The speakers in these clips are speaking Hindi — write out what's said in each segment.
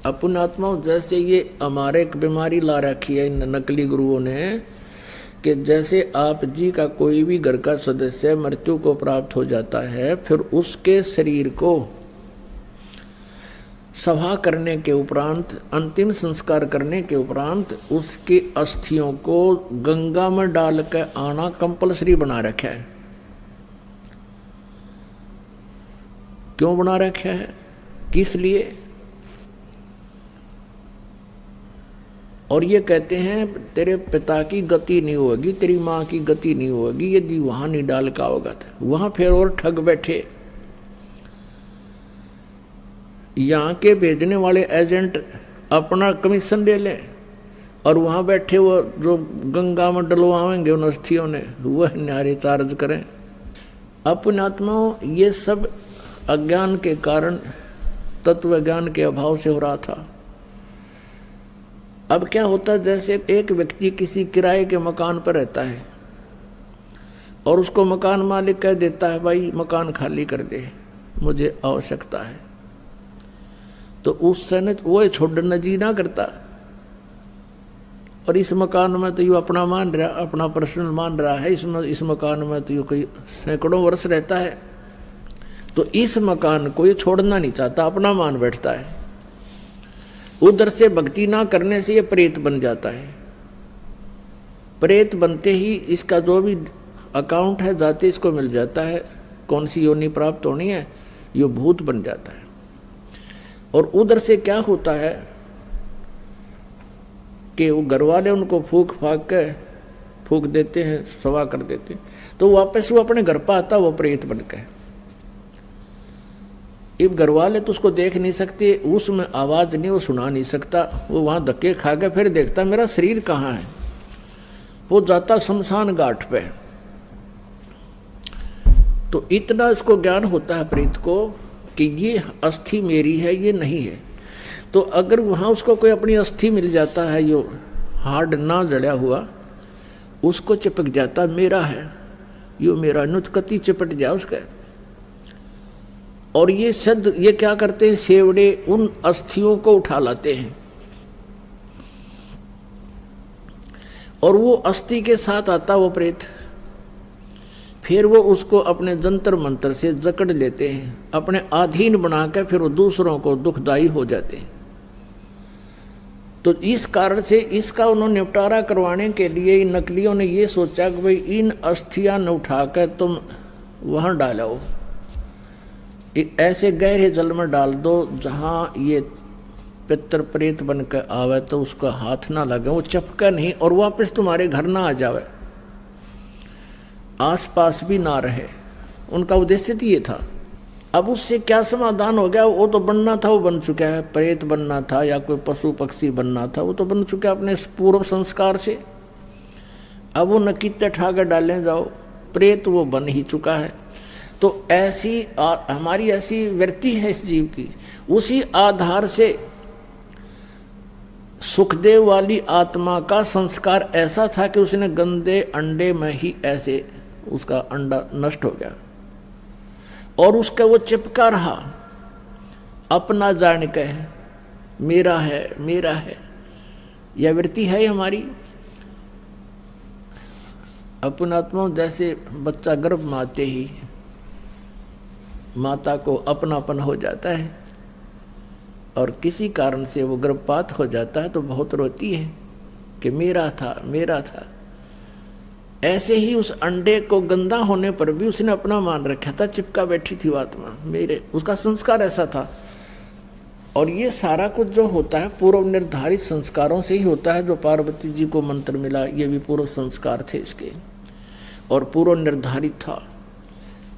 अपन आत्माओं जैसे ये हमारे एक बीमारी ला रखी है इन नकली गुरुओं ने कि जैसे आप जी का कोई भी घर का सदस्य मृत्यु को प्राप्त हो जाता है, फिर उसके शरीर को सभा करने के उपरांत, अंतिम संस्कार करने के उपरांत उसकी अस्थियों को गंगा में डाल के आना कंपलसरी बना रखा है। क्यों बना रखा है, किस लिए? और ये कहते हैं तेरे पिता की गति नहीं होगी, तेरी माँ की गति नहीं होगी यदि वहां नहीं डाल का होगा। वहां फिर और ठग बैठे। यहाँ के भेजने वाले एजेंट अपना कमीशन ले लें और वहाँ बैठे वो जो गंगा में डलवाएंगे उन अस्थियों ने, वह न्यारे चार्ज करें। अपने आत्माओं ये सब अज्ञान के कारण, तत्व ज्ञान के अभाव से हो रहा था। अब क्या होता है, जैसे एक व्यक्ति किसी किराए के मकान पर रहता है और उसको मकान मालिक कह देता है भाई मकान खाली कर दे, मुझे आवश्यकता है, तो उस समय वो छोड़ना जी ना करता। और इस मकान में तो यू अपना मान रहा, अपना पर्सनल मान रहा है, इस मकान में तो यू कई सैकड़ों वर्ष रहता है, तो इस मकान को ये छोड़ना नहीं चाहता, अपना मान बैठता है। उधर से भक्ति ना करने से ये प्रेत बन जाता है। प्रेत बनते ही इसका जो भी अकाउंट है जाते इसको मिल जाता है, कौन सी योनि प्राप्त होनी है, ये भूत बन जाता है। और उधर से क्या होता है कि वो घर वाले उनको फूक देते हैं, सवा कर देते हैं, तो वापस वो अपने घर पर आता, वो प्रेत बन के। अब घर वाले तो उसको देख नहीं सकते, उसमें आवाज नहीं, वो सुना नहीं सकता, वो वहां धक्के खा के फिर देखता मेरा शरीर कहाँ है, वो जाता शमशान घाट पे। तो इतना इसको ज्ञान होता है प्रेत को कि ये अस्थि मेरी है, ये नहीं है। तो अगर वहाँ उसको कोई अपनी अस्थि मिल जाता है, यो हार्ड ना जड़ा हुआ, उसको चिपक जाता मेरा है, यो मेरा, नुतकती चिपट जाए उसका। और ये सद ये क्या करते हैं, सेवड़े उन अस्थियों को उठा लाते हैं और वो अस्थि के साथ आता वो प्रेत, फिर वो उसको अपने जंतर मंत्र से जकड़ लेते हैं, अपने अधीन बना के फिर वो दूसरों को दुखदाई हो जाते हैं। तो इस कारण से इसका उन्होंने निपटारा करवाने के लिए इन नकलियों ने ये सोचा कि भाई इन अस्थियां न उठा कर तुम वहां डालो, ऐसे गहरे जल में डाल दो जहां ये पितर प्रेत बन कर आवे तो उसका हाथ ना लगे, वो चपका नहीं और वापस तुम्हारे घर ना आ जावे, आसपास भी ना रहे। उनका उद्देश्य तो ये था। अब उससे क्या समाधान हो गया, वो तो बनना था वो बन चुका है, प्रेत बनना था या कोई पशु पक्षी बनना था वो तो बन चुका है अपने पूर्व संस्कार से। अब वो नकीते ठाकर डालें जाओ, प्रेत वो बन ही चुका है। तो ऐसी हमारी ऐसी वृत्ति है इस जीव की। उसी आधार से सुखदेव वाली आत्मा का संस्कार ऐसा था कि उसने गंदे अंडे में ही ऐसे उसका अंडा नष्ट हो गया और उसका वो चिपका रहा, अपना जान के मेरा है मेरा है। यह वृत्ति है हमारी। अपन आत्मा जैसे बच्चा गर्भ में आते ही माता को अपनापन हो जाता है और किसी कारण से वो गर्भपात हो जाता है तो बहुत रोती है कि मेरा था मेरा था। ऐसे ही उस अंडे को गंदा होने पर भी उसने अपना मान रखा था, चिपका बैठी थी आत्मा मेरे, उसका संस्कार ऐसा था। और ये सारा कुछ जो होता है पूर्व निर्धारित संस्कारों से ही होता है। जो पार्वती जी को मंत्र मिला ये भी पूर्व संस्कार थे इसके और पूर्व निर्धारित था।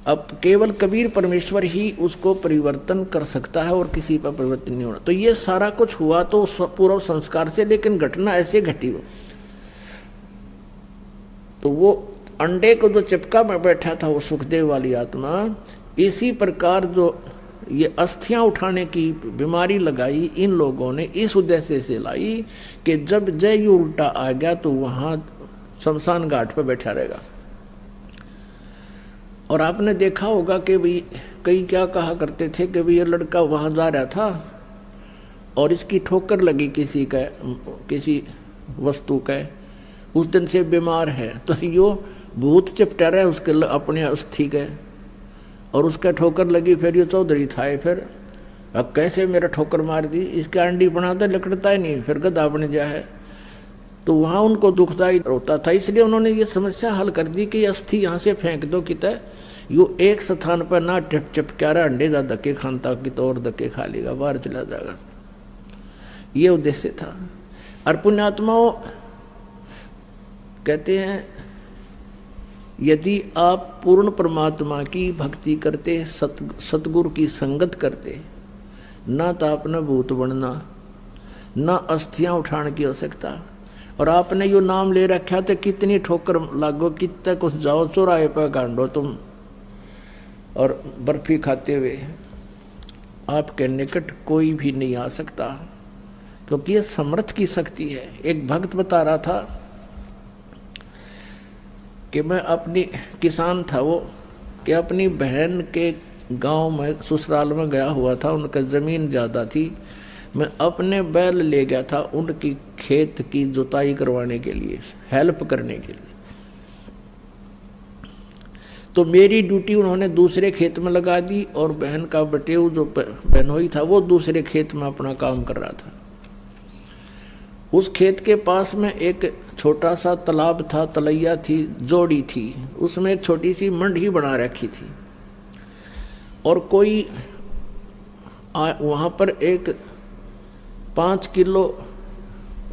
अब केवल कबीर परमेश्वर ही उसको परिवर्तन कर सकता है और किसी पर परिवर्तन नहीं होना। तो ये सारा कुछ हुआ तो पूर्व संस्कार से, लेकिन घटना ऐसे घटी हो। तो वो अंडे को जो चिपका में बैठा था वो सुखदेव वाली आत्मा, इसी प्रकार जो ये अस्थियां उठाने की बीमारी लगाई इन लोगों ने इस उद्देश्य से लाई कि जब जय उल्टा आ गया तो वहां शमशान घाट पर बैठा रहेगा। और आपने देखा होगा कि भाई कई क्या कहा करते थे कि भाई ये लड़का वहां जा रहा था और इसकी ठोकर लगी किसी वस्तु का, उस दिन से बीमार है, तो यो भूत चिपटा रहा है उसके अपने अस्थि के, और उसका ठोकर लगी, फिर ये चौधरी था, फिर अब कैसे मेरा ठोकर मार दी, इसके अंडी बनाता लकड़ता ही नहीं, फिर गदा बन जा है। तो वहाँ उनको दुखदायी होता था, इसलिए उन्होंने ये समस्या हल कर दी कि अस्थि यहाँ से फेंक दो, कितना यो एक स्थान पर ना चपका रहा, अंडे जा धक्के खानता कि तो और धक्के खा लेगा, बाहर चला जाएगा, ये उद्देश्य था। और पुण्यात्माओं कहते हैं यदि आप पूर्ण परमात्मा की भक्ति करते, सतगुरु की संगत करते, ना तो आपने भूत बनना, ना अस्थियां उठाने की आवश्यकता, और आपने यो नाम ले रखा तो कितनी ठोकर लागो, कितने कुछ जाओ चौराहे पर गांडो तुम, और बर्फी खाते हुए आपके निकट कोई भी नहीं आ सकता, क्योंकि ये समर्थ की शक्ति है। एक भक्त बता रहा था कि मैं अपनी किसान था वो, कि अपनी बहन के गांव में ससुराल में गया हुआ था, उनका ज़मीन ज़्यादा थी, मैं अपने बैल ले गया था उनकी खेत की जुताई करवाने के लिए, हेल्प करने के लिए। तो मेरी ड्यूटी उन्होंने दूसरे खेत में लगा दी, और बहन का बटेऊ जो बहनोई था वो दूसरे खेत में अपना काम कर रहा था। उस खेत के पास में एक छोटा सा तालाब था, तलैया थी, जोड़ी थी, उसमें एक छोटी सी मंडी बना रखी थी, और कोई वहाँ पर एक 5 किलो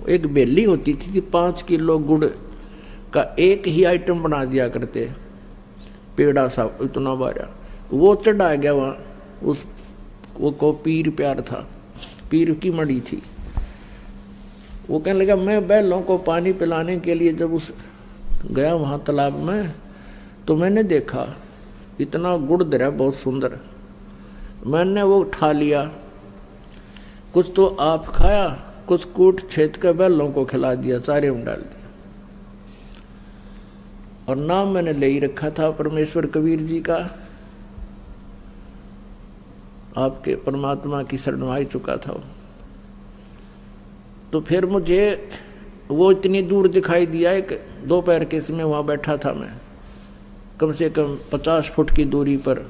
एक बेली होती थी, 5 किलो गुड़ का एक ही आइटम बना दिया करते, पेड़ा सा इतना बारा, वो चढ़ा गया वहाँ, वो को पीर प्यार था, पीर की मड़ी थी। वो कहने लगा मैं बैलों को पानी पिलाने के लिए जब गया वहाँ तालाब में, तो मैंने देखा इतना गुड़ दरा बहुत सुंदर, मैंने वो उठा लिया, कुछ तो आप खाया, कुछ कूट छेद के बैलों को खिला दिया, चारे में डाल दिया, और नाम मैंने ले ही रखा था परमेश्वर कबीर जी का, आपके परमात्मा की शरण आ चुका था। तो फिर मुझे वो इतनी दूर दिखाई दिया, एक दोपहर के समय वहाँ बैठा था मैं, कम से कम 50 फुट की दूरी पर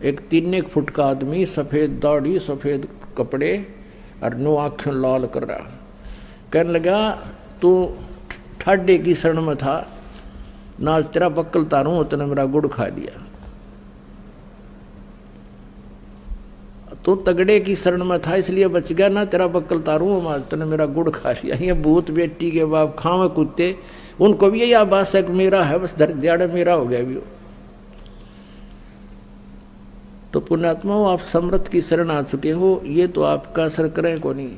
एक 3 फुट का आदमी, सफ़ेद दाढ़ी, सफ़ेद कपड़े और 9 आँखें लाल कर रहा, कहने लगा तू ठाडे की शरण में था, ना तेरा बक्कल तारूं, उतने मेरा गुड़ खा लिया। तो तगड़े की शरण में था इसलिए बच गया, ना तेरा बक्कल तारूं, तूने मेरा गुड़ खा लिया। ये भूत बेटी के बाप खावे कुत्ते, उनको भी यही आभास है कि मेरा है, बस दिहाड़े मेरा हो गया भी। तो पुण्यात्माओं, आप समर्थ की शरण आ चुके हो, ये तो आपका असर करें को नहीं।